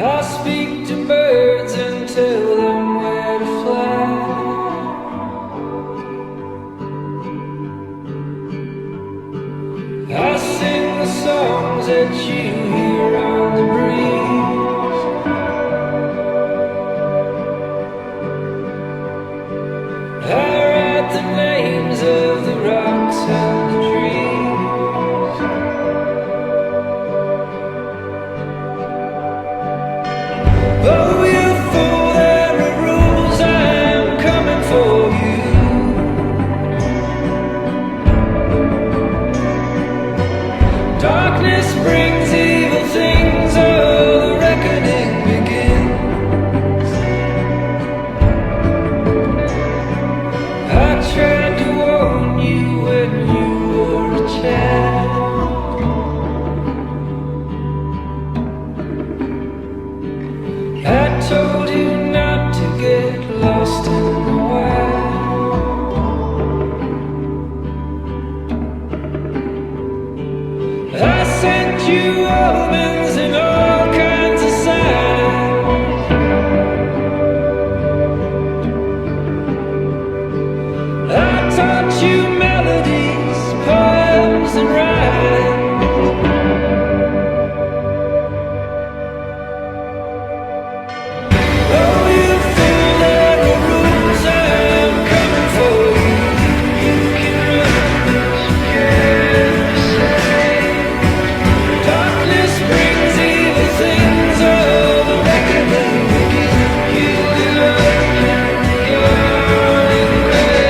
I speak to birds and tell them where to fly. I sing the songs that you hear on the breeze. I write the names of the rocks and the trees. Oh, you fool, there are rules, I am coming for you. Darkness brings evil things, oh, the reckoning begins. I tried to warn you when you were a child. I told you not to get lost in the wild. I sent you omens and all kinds of signs. I taught you melodies, poems and rhymes. Oh, you fool, there are rules, I am coming for you. You can run, but you can't escape. Darkness brings evil things, oh, the reckoning begins. You will open your grave.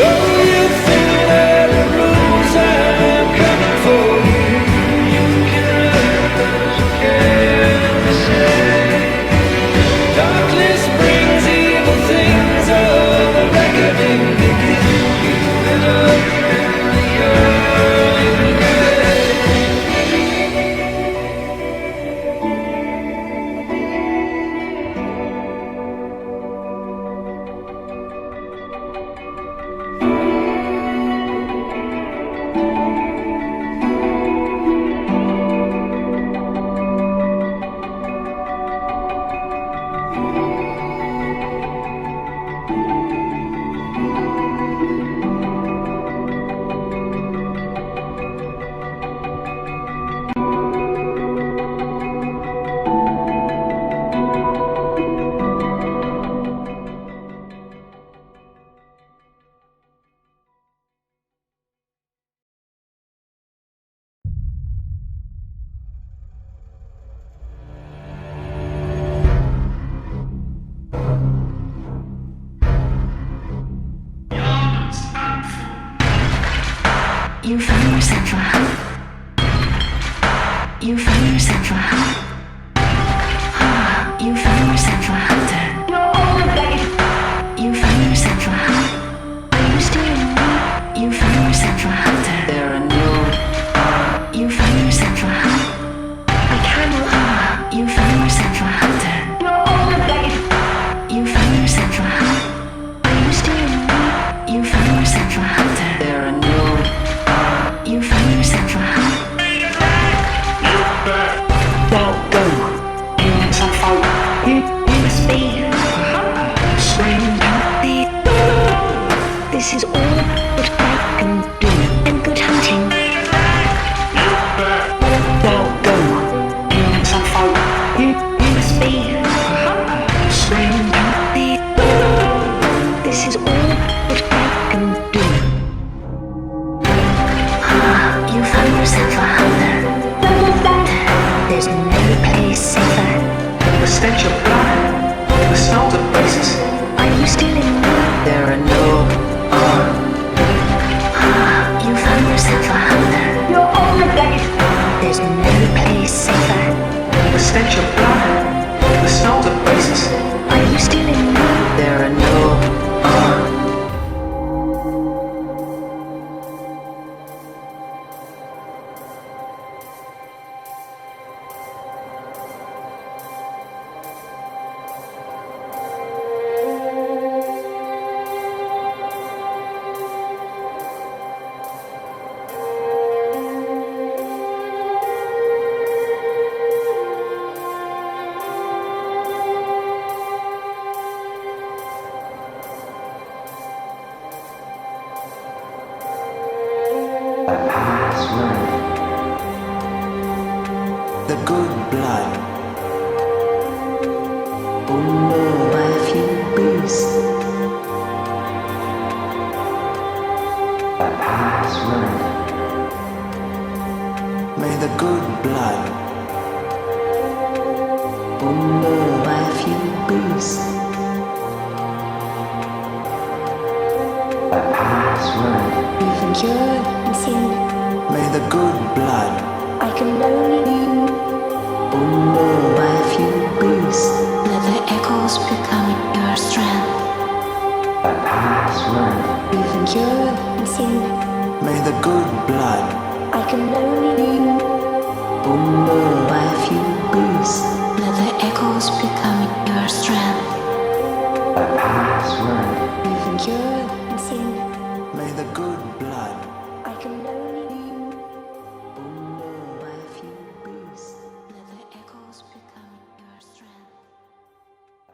Oh, you fool, there are rules, I am coming for you. You can run, but you can't escape. Darkness brings evil things, oh, the reckoning begins. You will open your grave. You find yourself you find yourself you find yourself a hunter. You find yourself are you still in me? You find yourself a hunter. There are no. You find yourself a camel. You find yourself a hunter. You find yourself are you still in me? You find yourself a hunter. There are no. You find yourself good blood unnerved by a few beasts. A password. May the good blood unnerved by a few beasts. A password. You've endured and sinned. May the good blood I can only be unnerved by a few beasts. let the echoes become your strength. A password. You've endured and sinned. May the good blood I can only be unnerved by a few beasts. let the echoes become your strength. A password.